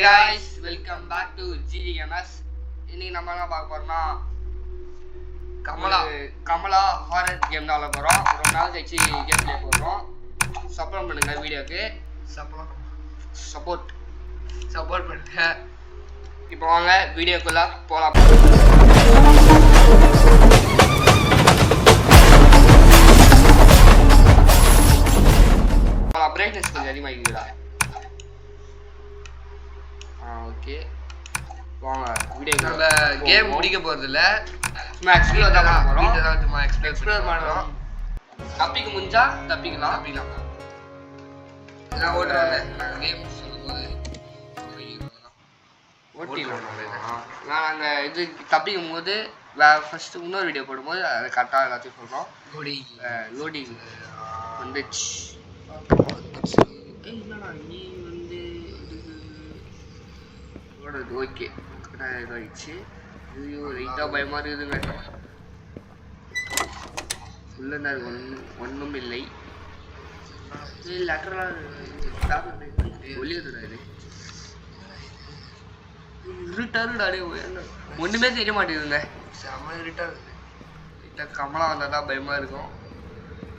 guys, welcome back to GG Gamers. இன்னைக்கு நம்ம என்ன பார்க்க போறோம்னா கமலா ஹாரர் கேம் தான் விளையாட போறோம். ரொம்ப நாள் கழிச்சு கேம் பிளே போடுறோம். சப்போர்ட் பண்ணுங்க வீடியோக்கு. சப்போர்ட் பண்ணுங்க. இப்போ வாங்க வீடியோக்குள்ள போலாம். பிரைட்னஸ் கொஞ்சம் அதிகமாகிக்குதா? ஓகே வாங்க வீடியோ. நம்ம கேம் முடிக்க போறது இல்ல, சும்மா எக்ஸ்ப்ளோர் தான் பண்ண போறோம். இதெல்லாம் சும்மா எக்ஸ்ப்ளோர் பண்றோம். தப்பிக்க முடிஞ்சா தப்பிக்கலாம். நான் ஓடுறேன். நான் கேம் சொல்லும்போது ஓட்டிடலாம். நான் அந்த இது தப்பிக்கும் போது ஃபர்ஸ்ட் இன்னொரு வீடியோ போடும்போது அதை கரெக்டாக எல்லாத்தையும் சொல்கிறோம். லோடிங் வந்துச்சு. இல்லைண்ணா நீ வந்து ஓடுறது ஓகே இதாகிடுச்சு. ஐயோ லைட்டாக பயமாக இருக்குதுங்க. ஃபுல்லாக ஒன்றும் இல்லை. லெட்டரெலாம் ஒளியுதுடா. இது இருட்டாருடாடே, ஒன்றுமே தெரிய மாட்டேங்குதுங்க. செம்ம இருட்டாக லைட்டாக கமலா வந்தால் தான் பயமாக இருக்கும்.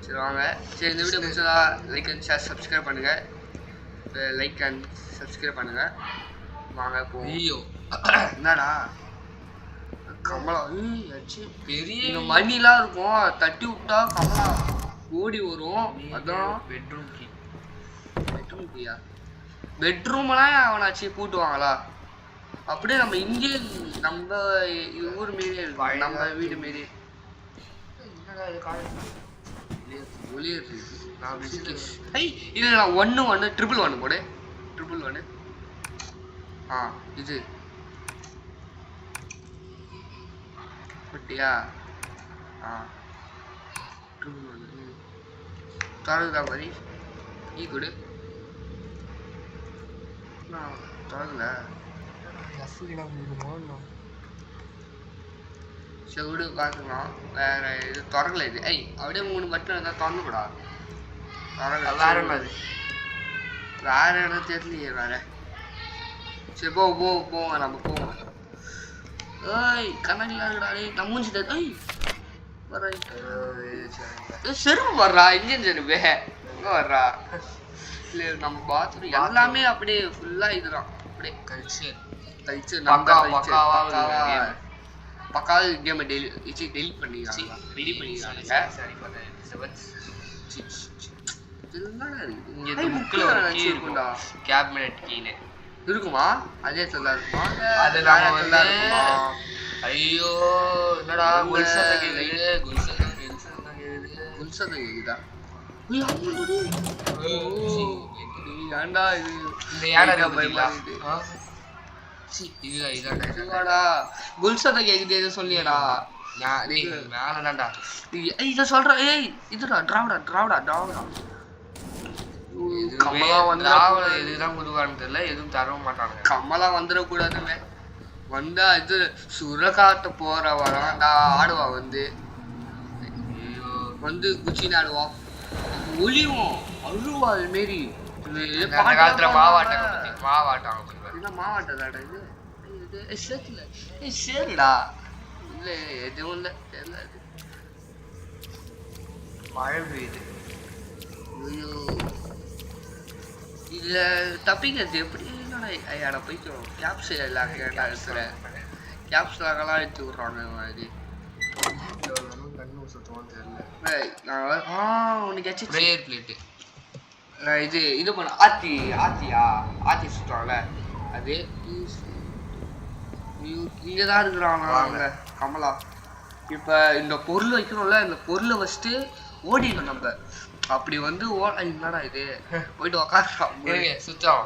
சரி வாங்க. சரி இந்த வீடியோ பிடிச்சதா லைக் அண்ட் ஷேர் சப்ஸ்கிரைப் பண்ணுங்கள். லைக் அண்ட் சப்ஸ்கிரைப் பண்ணுங்கள். வாங்க போ. ஐயோ என்னடா கமலா பெரிய மணிலாம் இருக்கும், தட்டி விட்டா கமலா ஓடி வரும். அதான் பெட்ரூம் கீயா? பெட்ரூம்லாம் அவனாச்சு கூட்டுவாங்களா? அப்படியே நம்ம இங்கே நம்ம ஊர் மாரி இருக்கு, நம்ம வீடு மாரி. என்னடா இது ஒளியே இருக்கு. இது நான் 1 1 போடு. 1 இது பட்டியா? தொடங்குதா மாதிரி ஈ கொடு. தொடங்கல சரி விடு பார்த்துக்கலாம். வேற இது தொடங்கல. இது அப்படியே 3 பட்டன் இருந்தால் தொடங்கக்கூடா. வேற என்னது? வேற என்ன தெரியலையே வேற. சரி போங்க நம்ம போவோம். கண்ணாடிலாம் இருக்குடா. நம்ம மூஞ்சிட்டு செருப்பு வர்றா. இன்ஜின் செருப்பு எங்க வர்றா? இல்லை நம்ம பாத்ரூம் எல்லாமே அப்படியே ஃபுல்லா இதுதான். அப்படியே கல்ச்சர் பக்காவது கேமை டெலிட் பண்ணிடுறாங்க. ரெடி பண்ணிடுறாங்க. இங்கே புக்கில் இருக்கும்டா கேபினெட் கீழே இருக்குமா? அதே சொல்ல இருக்குமா? இருக்குமா? ஐயோ என்னடா குல்சத்தை கேக்குதா? ஏன்டா இது இந்த யானை பயமா இதுடா குல்சத்தை கேக்குது. எது சொல்லியடா? மேலதான்டா இதை சொல்ற. இதுடா திராவிடா கமலா வந்து எதுதான் குருவான்னு தெரியல, எதுவும் தரவும் மாட்டாங்க. கமலா வந்துடக்கூடாதுங்க. வந்தா இது சுரகாட்ட போற வரான்டா ஆடுவா. வந்து குச்சின்னு ஆடுவா, ஒளிவும் அழுவா. அது மாரி காலத்துல மாவாட்டாங்க. இது சரிடா. இல்ல எதுவும் இல்லை தெரியல. மழை பெய்யுது. ஐயோ இதுல தப்பிக்கிறது எப்படி? என்னடா போய்க்கும். கேப்ஸ் எல்லாம் கேட்டா இருக்கிற கேப்ஸ்லாம் எடுத்து விட்றாங்க. இது உனக்கு ப்ரேயர் பிளேட்டு. இது பண்ண ஆத்தி சுற்றுவாங்கல்ல அது. இங்கதான் இருக்கிறாங்க கமலா. இப்ப இந்த பொருள் வைக்கணும்ல, இந்த பொருளை வச்சுட்டு ஓடிடும் நம்ம. அப்படி வந்து என்னடா இது போயிட்டு உக்காடுறான் சுத்தம்.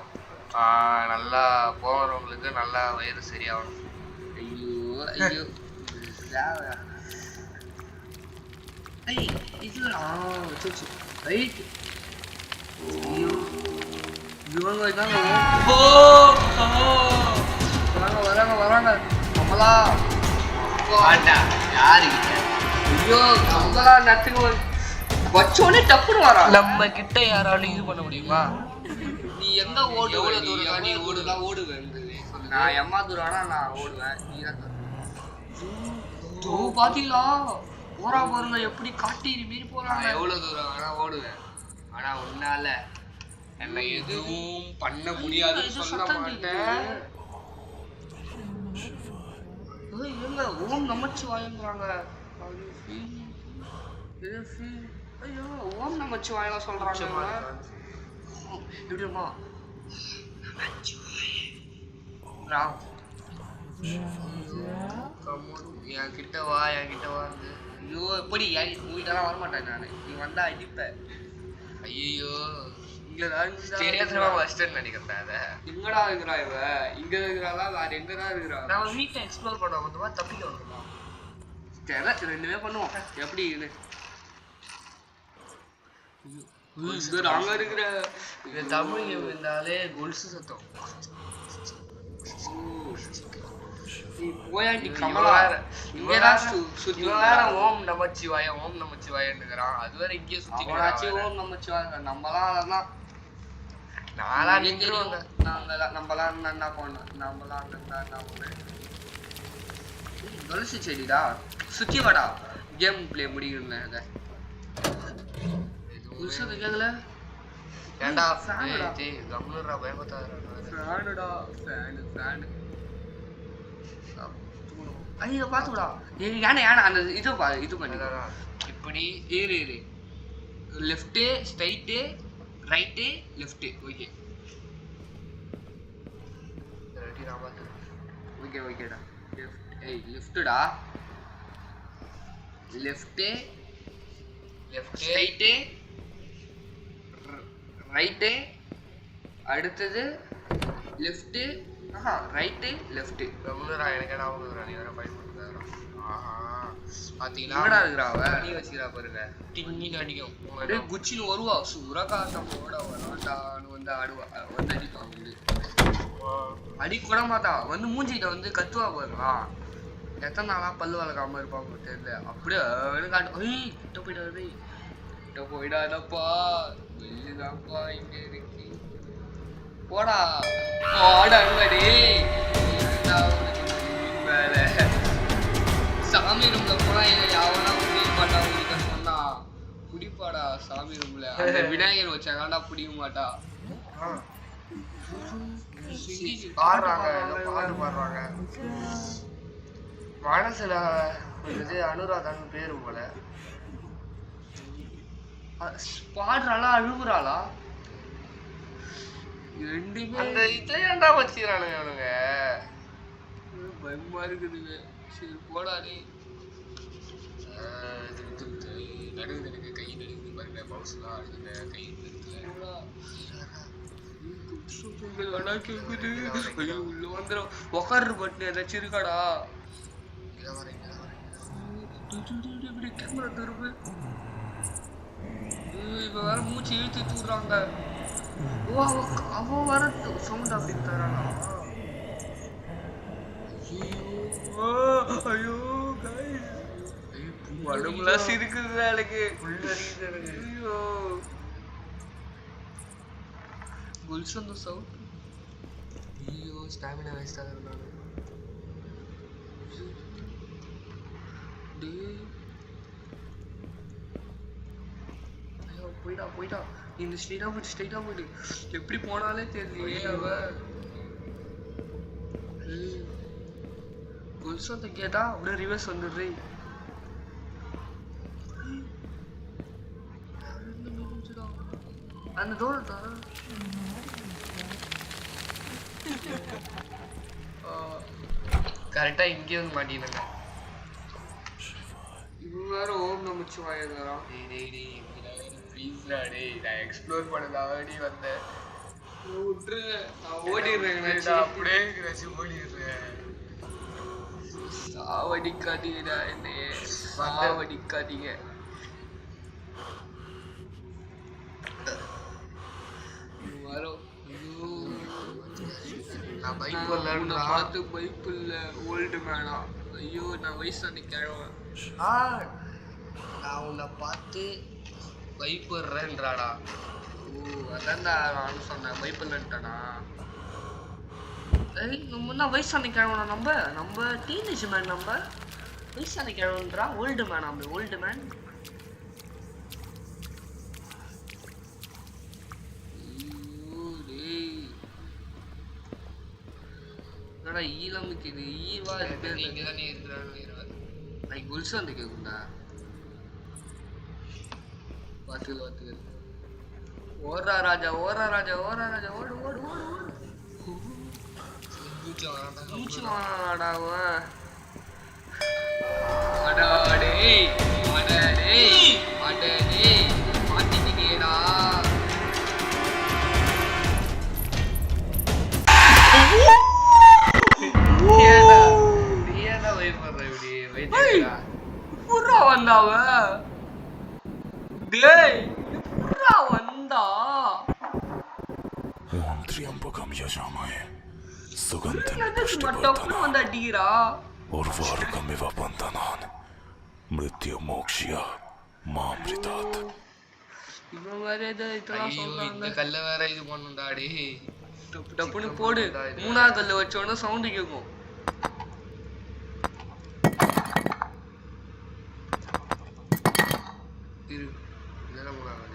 நல்லா போகிறவங்களுக்கு நல்லா வயிறு சரியாகணும். ஐயோ வராங்க கமலா. யாருக்கிட்ட? ஐயோ கமலா நட்டுக்கு வச்சோடனே டப்புன்னு வரா. நம்ம கிட்ட யாராலும் இது பண்ண முடியுமா? நீ எங்க ஓடுவ? எவ்வளவு தூரம் நீ ஓடுலாம் ஓடுவேன் சொல்லு. நான் எம்மா தூரம்னா நான் ஓடுவேன். நீ தான் தோ பாத்தீங்களா? போறா பாருங்க எப்படி காட்டி மீறி போறாங்க. எவ்வளவு தூரம் வேணா ஓடுவேன். ஆனா உன்னால என்ன எதுவும் பண்ண முடியாதுன்னு சொல்ல மாட்டேன். இல்ல ஓம் நமச்சிவாயங்கிறாங்க. ஐயோ ஓம் நமச்சிவாயெல்லாம் சொல்றாங்க. எப்படிமா என்கிட்ட வா ஐயோ எப்படி உங்ககிட்டலாம் வரமாட்டேன் நான். நீ வந்தா அடிப்ப. ஐயோ தெரியாதமா வச்சிட்டேன்னு நினைக்கிறேன். அதை எங்கடா இருக்கிறா இவ? இங்க இருக்கிறாளா வேற எங்கதான் இருக்கிறா? நம்ம வீட்டை எக்ஸ்ப்ளோர் பண்ண வந்துமா தப்பிக்க வந்துமா தெரியல. ரெண்டுமே பண்ணுவோம். எப்படி இது அங்க இருக்கிற தமிழ் இருந்தாலே கொலுசு சத்தம். போயாண்டி கமலா இங்கதான் சுத்தி வேற ஓம் நமச்சிவாயம் ஓம் நமச்சிவாயன்னுக்கிறான். அது வேற இங்கே சுத்தி ஓம் நமச்சிவாயம். நம்மளாம் அதெல்லாம் நான்லாம் நின்றுவாங்க. நம்மளாம் என்ன பண்ணோம்? நம்மளாம் என்ன பண்ண துளசி செடிடா சுத்தி வாடா கேம் பிளே முடிக்கணும். அதை புதுசு கேட்கல ஏண்டா ஃபேனுடா கம்னுடா பயப்படாதடா ஃபேனுடா ஃபேனு ஐயோ பாத்துடா யானை அந்த இது பண்ணிடா இப்படி ஏறு left straight right left. Okay ready நான் பாத்து. ஓகேடா லெஃப்ட்டா லெஃப்ட் ஸ்ட்ரைட் ரைட் அடுத்தது லெஃப்ட் ரைட் லெஃப்ட். எனக்கு என்ன ஆகுதுடா நீ வேற ஃபைட் பண்ணுறா. பாத்தீங்களா இருக்கிறாவ நீ வச்சுக்கிறா பாருங்க டிங்கின்னு அடிக்கும். அப்படியே குச்சின்னு வருவா சுரகாட்டம் போட வராண்டான்னு வந்து ஆடுவா வந்து அடிப்பான். வந்து அடிக்கூட மாட்டா வந்து மூஞ்சிக்கிட்ட வந்து கத்துவா பாருங்களா. எத்தனை நாளா பல்லு வளர்க்காம இருப்பாங்க தெரியல. அப்படியே காட்டு கிட்ட போயிடாதப்பா வெளியதாப்பா இங்க இருக்கு போடா போடங்கடி வேலை. சாமி ரூம்ல போனா யாவனா புடிக்க மாட்டா. உங்களுக்கு சொன்னா புடிப்பாடா சாமி ரூம்ல. அந்த விநாயகர் வச்சாங்கடா புடிக்க மாட்டா. பாடுறாங்க மனசுல இது அனுராதான்னு பேரு போல. பாடுறாளா அழுகுறாளா ரெண்டுமே அந்த இதை ஏன்டா வச்சுக்கிறானுங்க அவனுங்க? பயமா இருக்குதுங்க. சரி போடாதே நடுவுது எனக்கு கை நடுவுது பாருங்க. பவுஸ்லாம் அழுதுங்க கை நடுவுல கேக்குது. ஐயோ உள்ள வந்துடும் உக்காரு பட்டு ஏதாச்சும் இருக்காடா? கேமரா திருப்பு. இப்ப வேற மூச்சு இழுத்து தூடுறாங்க. ஓ அவ வர சவுண்ட் அப்படி தரானா? ஐயோ உடம்புலாம் சிரிக்குது எனக்கு. ஐயோ குல்ஸ் அந்த சவுண்ட். ஐயோ ஸ்டாமினா வேஸ்ட் ஆகுது. போயிட்டா இந்த ஸ்ட்ரெயிட்டா போயிடு. எப்படி போனாலே தெரியலையே அவ. குல்சத்தை கேட்டா அப்படியே ரிவர்ஸ் வந்துடுறே. அந்த தோட்டா கரெக்டா இங்கே வந்து மாட்டினாங்க. இவங்க வேற ஓம் நமச்சிவாயங்கிறான். நான் எக்ஸ்ப்ளோர் பண்ணதாடி வந்தேன். விட்டுருங்க நான் ஓடிடுறேன். அப்படியே ஓடிடுறேன். சாவடிக்காதீங்கடா என்னைய சாவடிக்காதீங்க. வரும் நான் பைக் பார்த்து பைப் இல்லை ஓல்டு மேனா. ஐயோ நான் வயசான கிழவன். நான் உன்னை பார்த்து பைப் வர்றேன்றாடா. அதான்டா நானும் சொன்னேன் பைப்பிள்ன்ட்டானா. நம்ம என்ன வயசான கிழவனா நம்ம டீனேஜ் மேன், நம்ம வயசான கிழவன்றா ஓல்டு மேன். நம்ம ஓல்டு மேன். என்னடா ஈழமுக்கு இது ஈவா இருக்கு. நீங்க தானே இருக்கிறாங்க குல்ஸ் வந்து கேக்குண்டா. பார்த்து ஓடுறா ராஜா ஓடு ஓடு ஓடு ஓடு. மூச்சு வாடாடா மாட்டிக்கிட்டேடா. வந்தாவ வந்தா त्र्यंबकम यजामहे सुगंधिं अड्डीरा उर्वारुकमिव बन्धनान् मृत्युमोक्ष्य मामृतात्. இவன் வேற இதெல்லாம் சொல்றாங்க. இந்த கல்ல வேற இது பண்ணுடா டேய். டப்புன்னு போடு. மூணாவது கல்ல வச்சோனே சவுண்ட் கேக்கும். இரு இதெல்லாம் மூணாவது.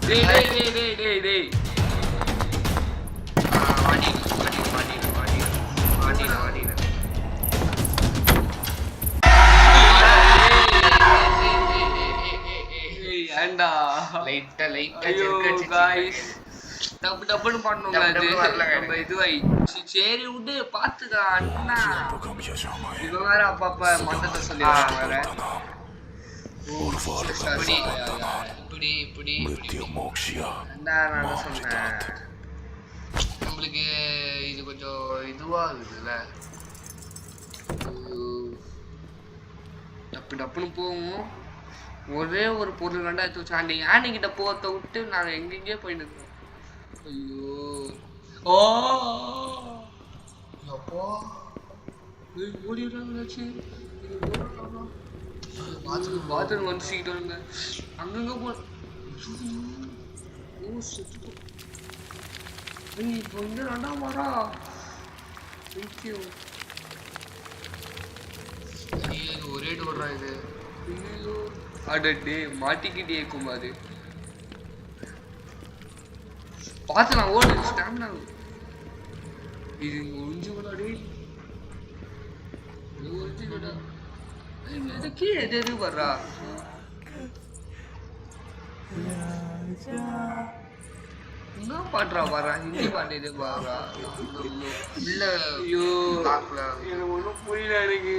டேய் ஏண்டா லைட்டா गाइस டப்புன்னு பண்ணனுங்க. அது இதுவை சரி விடு பாத்துக்கலாம் அண்ணா. இவன் வேற அப்பப்ப மண்டத்தை சொல்லிடுறாங்க வேற. இப்படி நான் சொன்னேன். நம்மளுக்கு இது கொஞ்சம் இதுவா இருக்குதுல்ல. டப்புன்னு போவோம். ஒரே ஒரு பொருள் வேண்டா எடுத்து வச்சு அந்த யானை கிட்ட போகிறத விட்டு நாங்கள் எங்கெங்கே போயிட்டு இருக்கோம். ஐயோ அப்போ ஓடிடுறாங்களாச்சு. பாத்ரூம் வந்து சீக்கிரம் வருங்க. அங்கங்க போ. இப்போ இங்க ரெண்டாம் வரா. ஒரே டோர்ரா இது. அடே மாட்டிக்கிட்டே குமாரு. பாத்துலாம் ஓடு ஸ்டாமினா. இது ஒளிஞ்சு விடாடே. ஒளிஞ்சு விடா. எதுக்கு எது வர்றா? என்ன பாடுறா வர்றா? ஹிந்தி பாட்டு பாடுறா. இல்ல ஐயோ எனக்கு ஒன்றும் புரியல. எனக்கு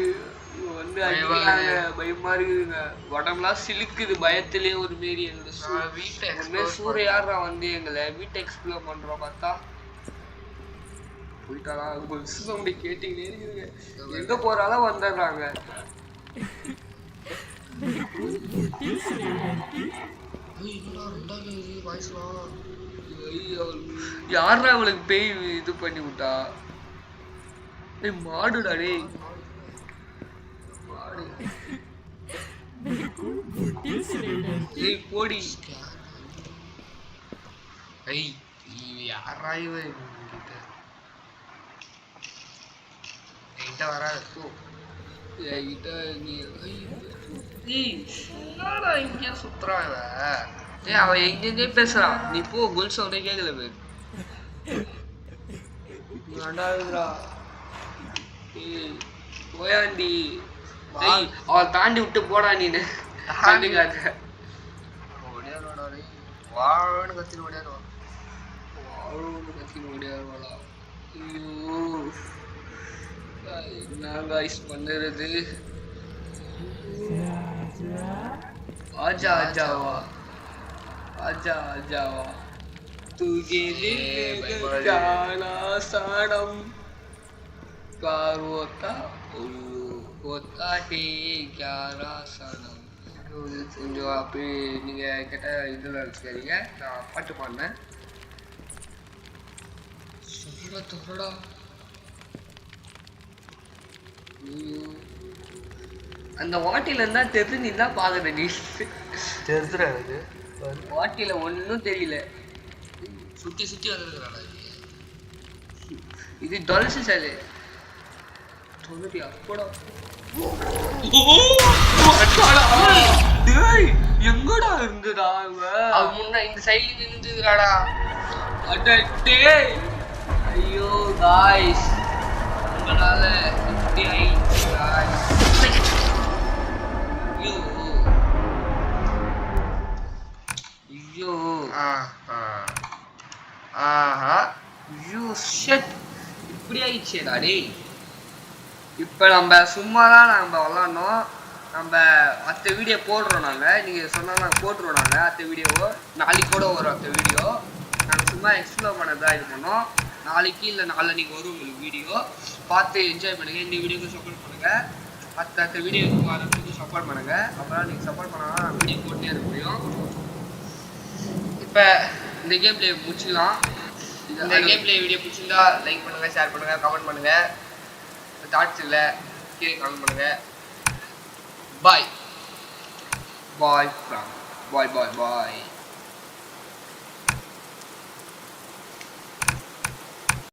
வந்து அடிக்கிறாங்க, பயமா இருக்குதுங்க. உடம்புலாம் சிலுக்குது பயத்திலே ஒரு மாரி. எங்களோட வீட்டை சூரிய யாரா வந்து எங்களை வீட்டை எக்ஸ்ப்ளோர் பண்றோம் பார்த்தா போயிட்டாரா. அப்படி கேட்டீங்கன்னே இருக்குதுங்க. எங்க போறாலும் வந்துடுறாங்க. யாரா அவளுக்கு பேய் இது பண்ணி விட்டா? மாடுடா டேய். போடி யாரா இவன் என்கிட்ட வராது. என்கிட்ட இங்கே சுத்துறான். அவன் எங்கெங்கே பேசுறான். நீ போ குல் சவுண்டே கேட்கல பேர். வேண்டாதுரா போயாண்டி. அவள் தாண்டி விட்டு போடா நீனு. ஓடியாடுவாடா வாழன்னு கத்தின்னு ஓடியாடுவான். வாழன்னு கத்தின்னு ஓடியாடுவாளா? ஐயோ என்ன காய்ஸ் பண்ணுறது? आजा आजावा आजा आजावा तुझे जाना सनम कार होता है ग्यारह सनम. கொஞ்சம் அப்படி நீங்கள் கேட்டால் இதில் வச்சுக்காதீங்க. நான் பாட்டு பாடினேன். சொல்ல தோறடா அந்த வாட்டில இருந்தா தெரிஞ்சு நீ தான் பாக்குற நீ தெரிஞ்சுடா எனக்கு வாட்டில ஒன்றும் தெரியல. சுற்றி சுற்றி வந்துருக்குறாடா இது டொல்ஸ் சார் தொண்ணூத்தி அப்படா எங்கடா இருந்துடா அது முன்ன இந்த சைடுல நின்றுக்குறாடா. ஐயோ காய்ஸ் உங்களால இப்படி ஆயிடுச்சு guys. ஐயோ ஐயோ ஆஹா ஐயோ ஷட் இப்படி ஆயிடுச்சேடா டேய். இப்போ நம்ம சும்மா தான் நம்ம விளாட்னோம். நம்ம அடுத்த வீடியோ போடுறோம். நாங்கள் நீங்கள் சொன்னால் நாங்கள் போட்டுருவோம். நாங்கள் அடுத்த வீடியோவோ நாளைக்கு கூட வரும். அடுத்த வீடியோ நாங்கள் சும்மா எக்ஸ்ப்ளோர் பண்ணதான் இது பண்ணோம். நாளைக்கு இல்லை நாளைக்கு வரும் உங்களுக்கு வீடியோ. பார்த்து என்ஜாய் பண்ணுங்கள். இந்த வீடியோக்கு சப்போர்ட் பண்ணுங்கள். அடுத்த வீடியோக்கு வரதுக்கு சப்போர்ட் பண்ணுங்கள். அப்புறம் நீங்கள் சப்போர்ட் பண்ணால் நான் வீடியோ போட்டே இருக்க முடியும். இப்போ இந்த கேம் பிளே முடிச்சுக்கலாம். இந்த கேம் பிளே வீடியோ பிடிச்சிருந்தா லைக் பண்ணுங்கள், ஷேர் பண்ணுங்கள், கமெண்ட் பண்ணுங்கள். தாட்ஸ் இல்லை கீழே கமெண்ட் பண்ணுங்கள். பாய் பாய் பாய் பாய் பாய்